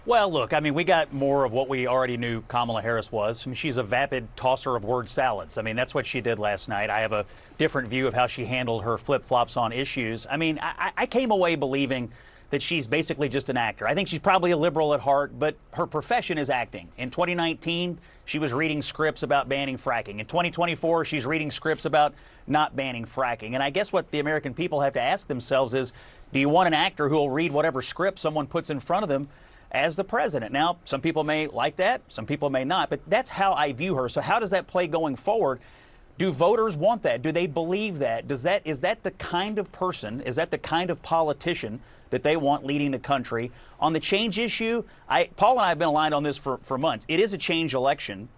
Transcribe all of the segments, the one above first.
Well, look, I mean, we got more of what we already knew Kamala Harris was. I mean, she's a vapid tosser of word salads. I mean, that's what she did last night. I have a different view of how she handled her flip flops on issues. I mean, I came away believing that she's basically just an actor. I think she's probably a liberal at heart, but her profession is acting. In 2019, she was reading scripts about banning fracking. In 2024, she's reading scripts about not banning fracking. And I guess what the American people have to ask themselves is, do you want an actor who will read whatever script someone puts in front of them as the president? Now, some people may like that, some people may not, but that's how I view her. So how does that play going forward? Do voters want that? Do they believe that? Is that the kind of person, is that the kind of politician that they want leading the country? On the change issue, Paul and I have been aligned on this for months. It is a change election.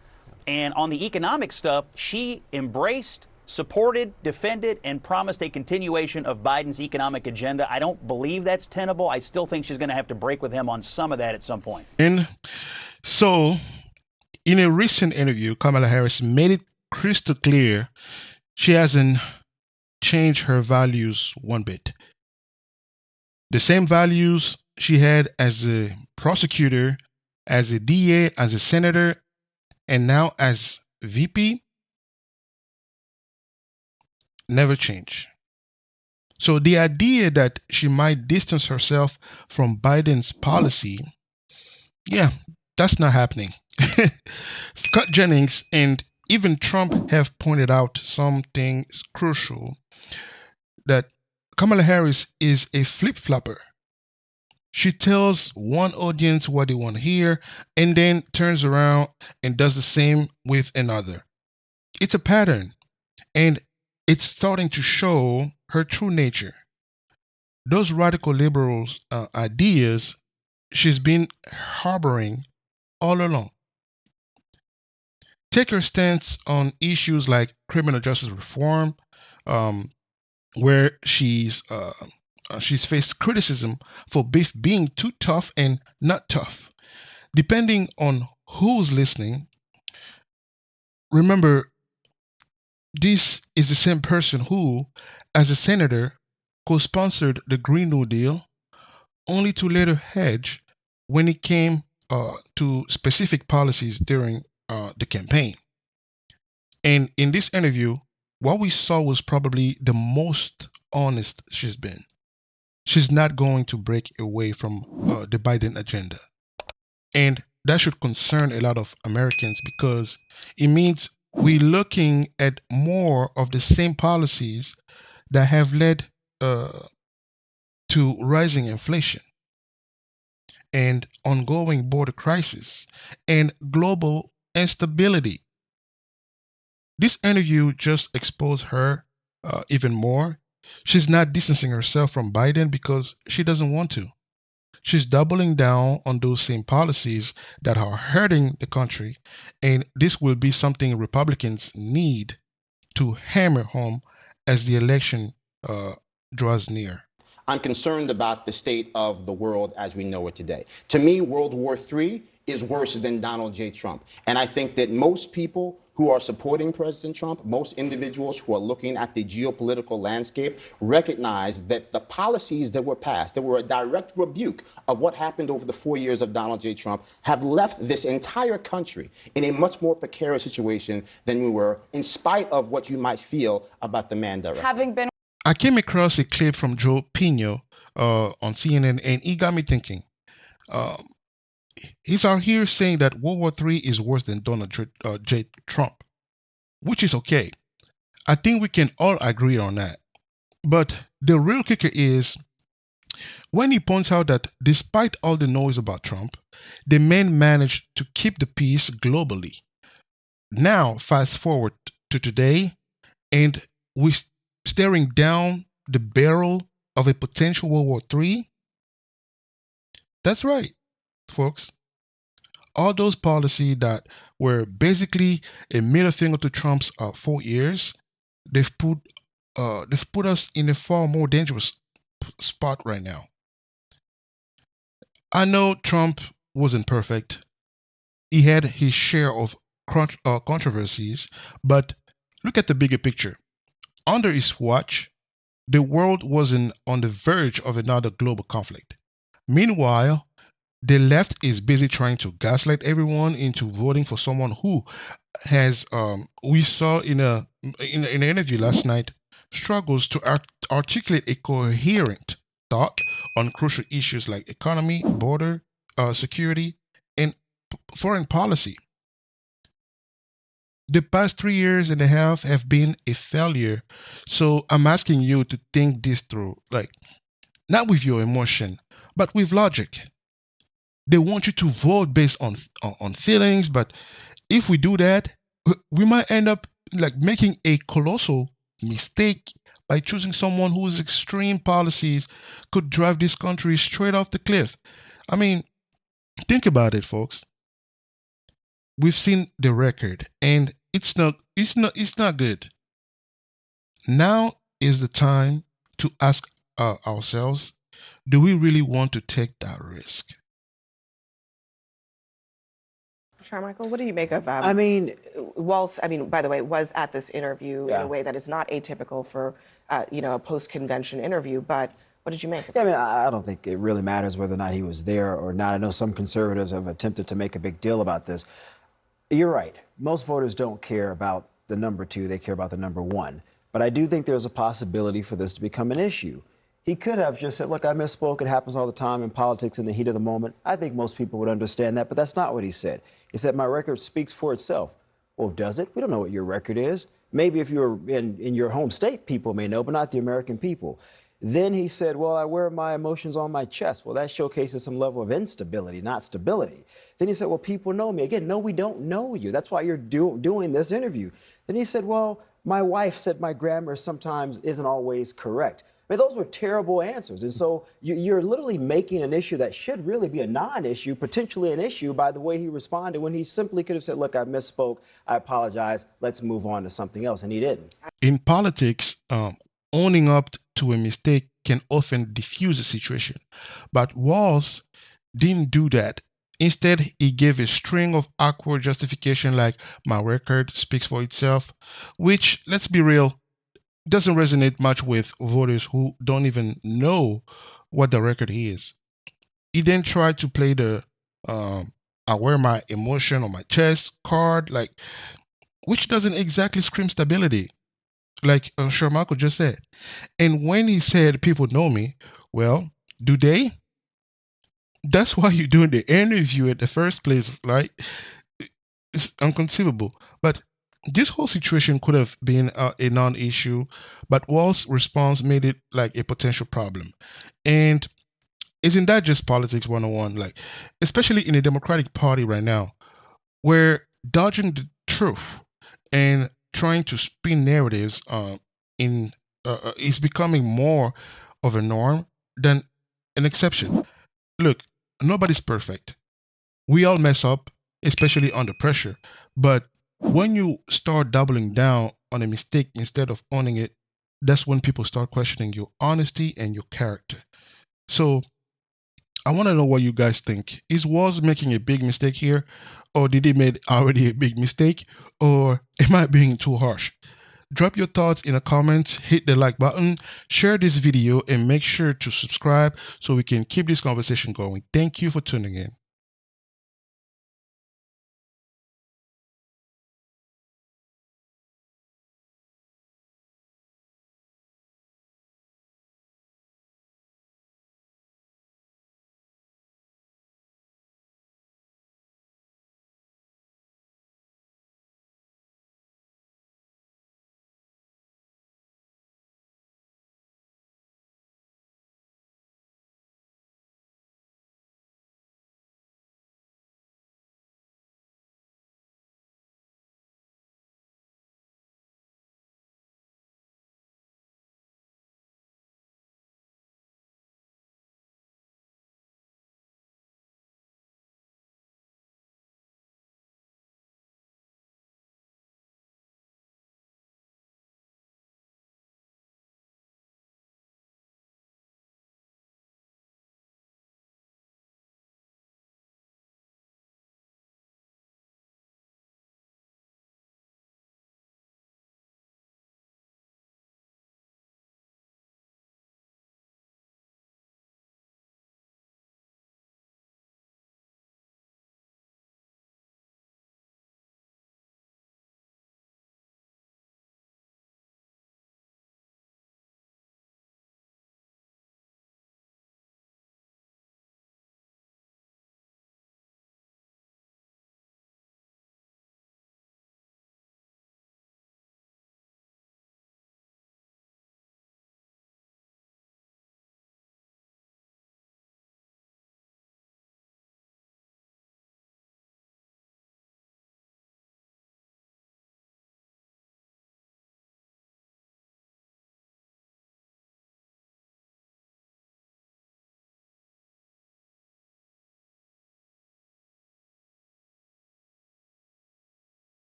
And on the economic stuff, she embraced, supported, defended, and promised a continuation of Biden's economic agenda. I don't believe that's tenable. I still think she's going to have to break with him on some of that at some point. And so, in a recent interview, Kamala Harris made it crystal clear she hasn't changed her values one bit. The same values she had as a prosecutor, as a DA, as a senator, and now as VP, never change. So the idea that she might distance herself from Biden's policy, yeah, that's not happening. Scott Jennings and even Trump have pointed out something crucial, that Kamala Harris is a flip-flopper. She tells one audience what they want to hear and then turns around and does the same with another. It's a pattern, and it's starting to show her true nature. Those radical liberals' ideas she's been harboring all along. Take her stance on issues like criminal justice reform, where she's faced criticism for being too tough and not tough. Depending on who's listening, remember, this is the same person who, as a senator, co-sponsored the Green New Deal, only to later hedge when it came to specific policies during the campaign. And in this interview, what we saw was probably the most honest she's been. She's not going to break away from the Biden agenda. And that should concern a lot of Americans, because it means we're looking at more of the same policies that have led to rising inflation and ongoing border crisis and global instability. This interview just exposed her even more. She's not distancing herself from Biden because she doesn't want to. She's doubling down on those same policies that are hurting the country, and this will be something Republicans need to hammer home as the election draws near. I'm concerned about the state of the world as we know it today. To me, World War III is worse than Donald J. Trump. And I think that most people who are supporting President Trump, most individuals who are looking at the geopolitical landscape, recognize that the policies that were passed, that were a direct rebuke of what happened over the 4 years of Donald J. Trump, have left this entire country in a much more precarious situation than we were, in spite of what you might feel about the man directly. I came across a clip from Joe Pino on CNN, and he got me thinking. He's out here saying that World War III is worse than Donald J. Trump, which is okay. I think we can all agree on that. But the real kicker is when he points out that despite all the noise about Trump, the man managed to keep the peace globally. Now, fast forward to today, and we're staring down the barrel of a potential World War III. That's right, folks. All those policies that were basically a middle finger to Trump's 4 years, they've put us in a far more dangerous spot right now. I know Trump wasn't perfect. He had his share of controversies, but look at the bigger picture. Under his watch, the world wasn't on the verge of another global conflict. Meanwhile, The left is busy trying to gaslight everyone into voting for someone who has, we saw in an interview last night, struggles to articulate a coherent thought on crucial issues like economy, border security, and foreign policy. The past 3 years and a half have been a failure. So I'm asking you to think this through, like not with your emotion, but with logic. They want you to vote based on feelings, but if we do that, we might end up like making a colossal mistake by choosing someone whose extreme policies could drive this country straight off the cliff. I mean, think about it, folks. We've seen the record, and it's not good. Now is the time to ask ourselves, do we really want to take that risk? Michael, what do you make of I mean, Walz? I mean, by the way, was at this interview in Yeah. a way that is not atypical for a post-convention interview. But what did you make of yeah, I it? mean, I don't think it really matters whether or not he was there or not. I know some conservatives have attempted to make a big deal about this. You're right. Most voters don't care about the number 2, they care about the number 1. But I do think there's a possibility for this to become an issue. He could have just said, look, I misspoke. It happens all the time in politics in the heat of the moment. I think most people would understand that, but that's not what he said. He said, my record speaks for itself. Well, does it? We don't know what your record is. Maybe if you're in your home state, people may know, but not the American people. Then he said, well, I wear my emotions on my chest. Well, that showcases some level of instability, not stability. Then he said, well, people know me. Again, no, we don't know you. That's why you're doing this interview. Then he said, well, my wife said my grammar sometimes isn't always correct. I mean, those were terrible answers. And so you're literally making an issue that should really be a non-issue, potentially an issue, by the way he responded, when he simply could have said, look, I misspoke. I apologize. Let's move on to something else. And he didn't. In politics, owning up to a mistake can often diffuse a situation. But Walz didn't do that. Instead, he gave a string of awkward justification like my record speaks for itself, which, let's be real, doesn't resonate much with voters who don't even know what the record is. He then tried to play the I wear my emotion on my chest card, like, which doesn't exactly scream stability, like Shermarco just said. And when he said people know me, well, do they? That's why you're doing the interview in the first place, right? It's inconceivable. But this whole situation could have been a non-issue, but Walz's response made it like a potential problem. And isn't that just politics 101? Like, especially in the Democratic Party right now, where dodging the truth and trying to spin narratives in is becoming more of a norm than an exception. Look, nobody's perfect. We all mess up, especially under pressure. But when you start doubling down on a mistake instead of owning it, that's when people start questioning your honesty and your character. So I want to know what you guys think. Is Walz making a big mistake here, or did he make already a big mistake, or am I being too harsh? Drop your thoughts in the comments, hit the like button, share this video, and make sure to subscribe so we can keep this conversation going. Thank you for tuning in.